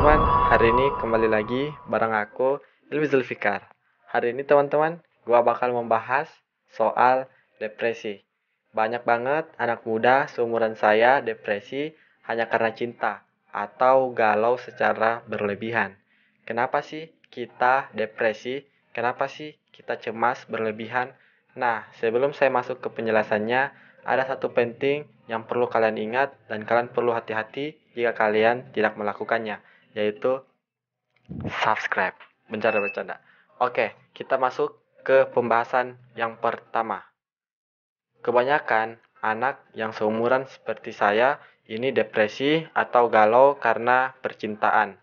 teman-teman, hari ini kembali lagi bareng aku, Ilmi Zulfikar. Hari ini teman-teman, gua bakal membahas soal depresi. Banyak banget anak muda seumuran saya depresi hanya karena cinta atau galau secara berlebihan. Kenapa sih kita depresi? Kenapa sih kita cemas berlebihan? Nah, sebelum saya masuk ke penjelasannya, ada satu penting yang perlu kalian ingat dan kalian perlu hati-hati jika kalian tidak melakukannya, yaitu subscribe. Bercanda-bercanda. Oke, kita masuk ke pembahasan yang pertama. Kebanyakan anak yang seumuran seperti saya ini depresi atau galau karena percintaan.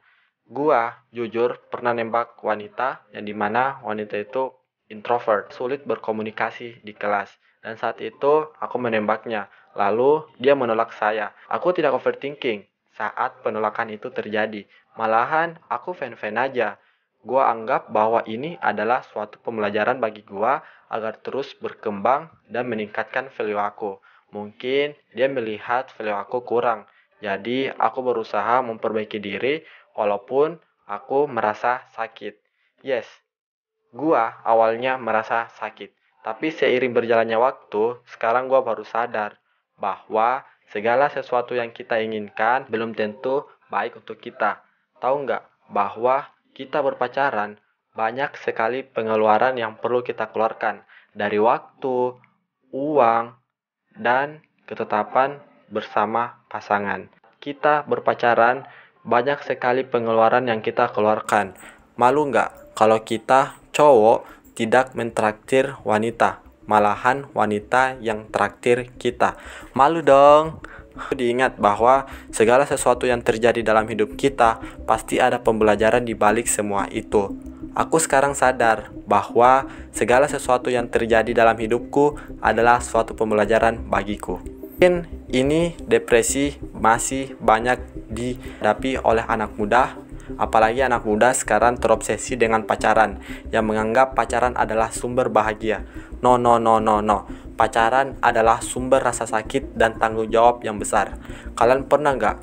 Gua jujur pernah nembak wanita yang dimana wanita itu introvert, sulit berkomunikasi di kelas. Dan saat itu aku menembaknya. Lalu dia menolak saya. Aku tidak overthinking saat penolakan itu terjadi. Malahan aku fan-fan aja. Gua anggap bahwa ini adalah suatu pembelajaran bagi gua agar terus berkembang dan meningkatkan value aku. Mungkin dia melihat value aku kurang. Jadi aku berusaha memperbaiki diri walaupun aku merasa sakit. Yes, gua awalnya merasa sakit. Tapi seiring berjalannya waktu, sekarang gua baru sadar bahwa segala sesuatu yang kita inginkan belum tentu baik untuk kita. Tahu nggak bahwa kita berpacaran banyak sekali pengeluaran yang perlu kita keluarkan dari waktu, uang, dan ketetapan bersama pasangan. Kita berpacaran banyak sekali pengeluaran yang kita keluarkan. Malu nggak kalau kita cowok tidak mentraktir wanita, malahan wanita yang traktir kita? Malu dong. Diingat bahwa segala sesuatu yang terjadi dalam hidup kita pasti ada pembelajaran di balik semua itu. Aku sekarang sadar bahwa segala sesuatu yang terjadi dalam hidupku adalah suatu pembelajaran bagiku. Mungkin ini depresi masih banyak dihadapi oleh anak muda, apalagi anak muda sekarang terobsesi dengan pacaran yang menganggap pacaran adalah sumber bahagia. No, no, no, no, no. Pacaran adalah sumber rasa sakit dan tanggung jawab yang besar. Kalian pernah nggak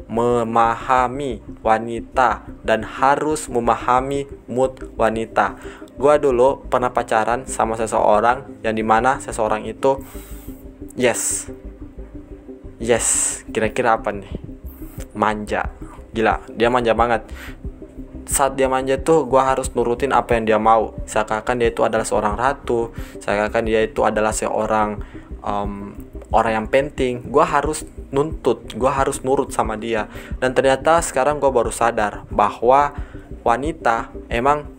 memahami wanita dan harus memahami mood wanita? Gua dulu pernah pacaran sama seseorang yang dimana seseorang itu yes, kira-kira apa nih? Manja. Gila, dia manja banget. Saat dia manja tuh gue harus nurutin apa yang dia mau, seakan-akan dia itu adalah seorang ratu, seakan-akan dia itu adalah seorang orang yang penting. Gue harus nuntut, gue harus nurut sama dia. Dan ternyata sekarang gue baru sadar bahwa wanita emang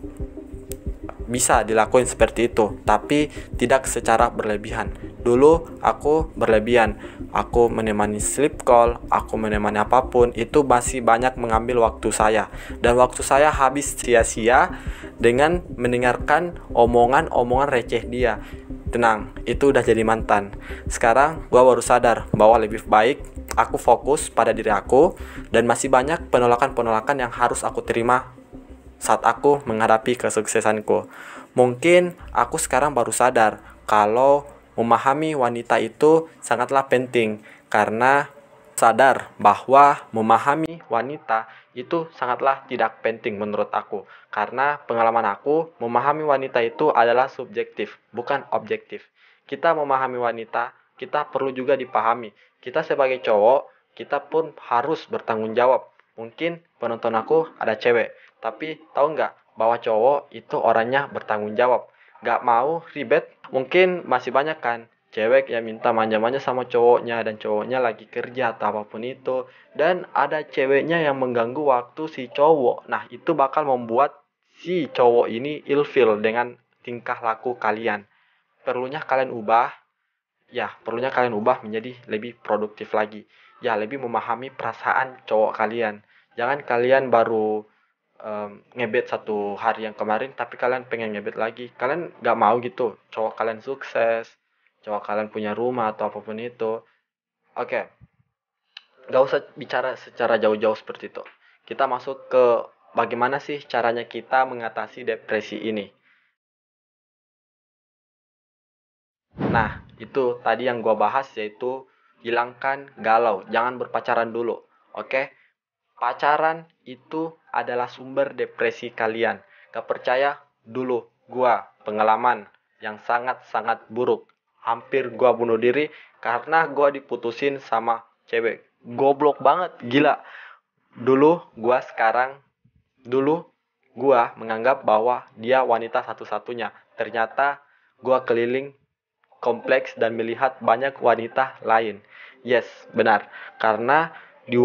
bisa dilakuin seperti itu, tapi tidak secara berlebihan. Dulu aku berlebihan, aku menemani sleep call, aku menemani apapun, itu masih banyak mengambil waktu saya. Dan waktu saya habis sia-sia dengan mendengarkan omongan-omongan receh dia. Tenang, itu udah jadi mantan. Sekarang gue baru sadar bahwa lebih baik aku fokus pada diri aku, dan masih banyak penolakan-penolakan yang harus aku terima saat aku menghadapi kesuksesanku. Mungkin aku sekarang baru sadar kalau memahami wanita itu sangatlah penting, karena sadar bahwa memahami wanita itu sangatlah tidak penting menurut aku. Karena pengalaman aku, memahami wanita itu adalah subjektif, bukan objektif. Kita memahami wanita, kita perlu juga dipahami. Kita sebagai cowok, kita pun harus bertanggung jawab. Mungkin penonton aku ada cewek, tapi tahu nggak bahwa cowok itu orangnya bertanggung jawab. Nggak mau ribet. Mungkin masih banyak kan cewek yang minta manja-manja sama cowoknya dan cowoknya lagi kerja atau apapun itu. Dan ada ceweknya yang mengganggu waktu si cowok. Nah, itu bakal membuat si cowok ini ilfeel dengan tingkah laku kalian. Perlunya kalian ubah menjadi lebih produktif lagi. Ya, lebih memahami perasaan cowok kalian. Jangan kalian baru ngebet satu hari yang kemarin tapi kalian pengen ngebet lagi. Kalian gak mau gitu cowok kalian sukses, cowok kalian punya rumah atau apapun itu. Oke, gak usah bicara secara jauh-jauh seperti itu. Kita masuk ke bagaimana sih caranya kita mengatasi depresi ini. Nah, itu tadi yang gua bahas, yaitu hilangkan galau, jangan berpacaran dulu. Oke, Pacaran itu adalah sumber depresi kalian. Gak percaya? Dulu gua pengalaman yang sangat-sangat buruk. Hampir gua bunuh diri karena gua diputusin sama cewek. Goblok banget, gila. Dulu gua menganggap bahwa dia wanita satu-satunya. Ternyata gua keliling kompleks dan melihat banyak wanita lain. Yes, benar. Karena di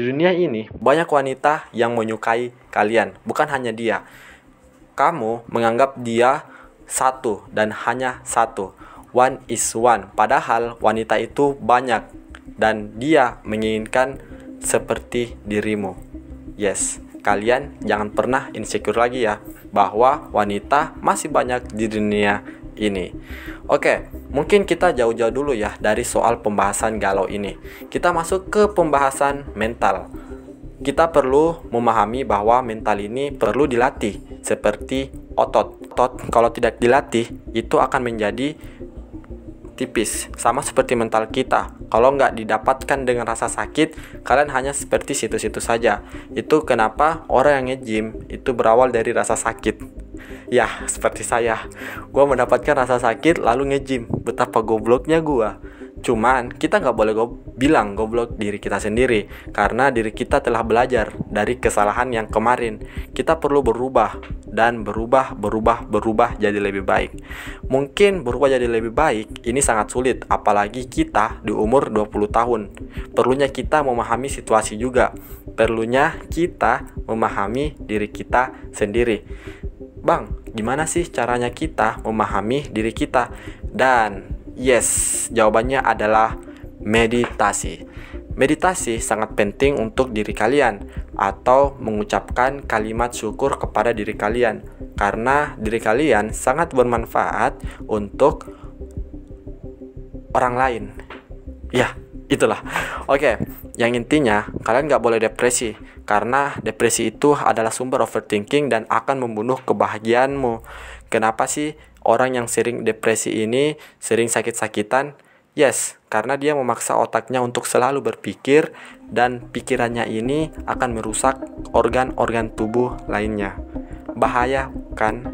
dunia ini banyak wanita yang menyukai kalian, bukan hanya dia. Kamu menganggap dia satu dan hanya satu. One is one. Padahal wanita itu banyak dan dia menginginkan seperti dirimu. Yes, kalian jangan pernah insecure lagi ya, bahwa wanita masih banyak di dunia ini. Oke, mungkin kita jauh-jauh dulu ya dari soal pembahasan galau ini. Kita masuk ke pembahasan mental. Kita perlu memahami bahwa mental ini perlu dilatih seperti otot. Otot kalau tidak dilatih itu akan menjadi tipis, sama seperti mental kita. Kalau nggak didapatkan dengan rasa sakit, kalian hanya seperti situ-situ saja. Itu kenapa orang yang nge-gym itu berawal dari rasa sakit. Ya, seperti saya. Gue mendapatkan rasa sakit lalu nge-gym. Betapa gobloknya gue. Cuman kita nggak boleh bilang goblok diri kita sendiri, karena diri kita telah belajar dari kesalahan yang kemarin. Kita perlu berubah dan berubah jadi lebih baik. Mungkin berubah jadi lebih baik ini sangat sulit, apalagi kita di umur 20 tahun. Perlunya kita memahami situasi juga. Perlunya kita memahami diri kita sendiri. Bang, gimana sih caranya kita memahami diri kita? Dan yes, jawabannya adalah meditasi. Meditasi sangat penting untuk diri kalian, atau mengucapkan kalimat syukur kepada diri kalian, karena diri kalian sangat bermanfaat untuk orang lain. Ya, itulah. Oke, yang intinya kalian gak boleh depresi, karena depresi itu adalah sumber overthinking dan akan membunuh kebahagiaanmu. Kenapa sih orang yang sering depresi ini sering sakit-sakitan? Yes, karena dia memaksa otaknya untuk selalu berpikir, dan pikirannya ini akan merusak organ-organ tubuh lainnya. Bahaya kan?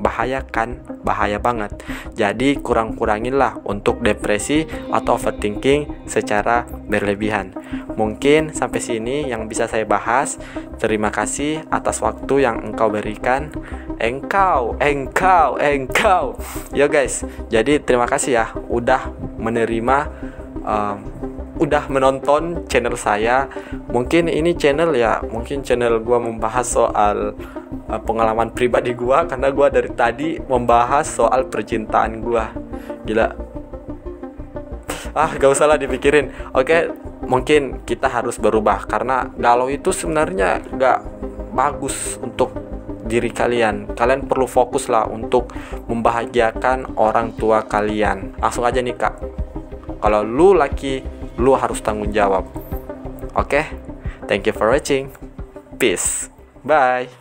Bahaya banget. Jadi kurang-kuranginlah untuk depresi atau overthinking secara berlebihan. Mungkin sampai sini yang bisa saya bahas. Terima kasih atas waktu yang engkau berikan. Engkau. Yo guys, jadi terima kasih ya udah menerima, udah menonton channel saya. Mungkin ini channel gua membahas soal pengalaman pribadi gua, karena gua dari tadi membahas soal percintaan gua. Gila. Gak usah lah dipikirin. Oke, mungkin kita harus berubah, karena galau itu sebenarnya gak bagus untuk diri kalian. Kalian perlu fokus lah untuk membahagiakan orang tua kalian. Langsung aja nih kak, kalau lu laki, lu harus tanggung jawab. Oke, thank you for watching. Peace. Bye.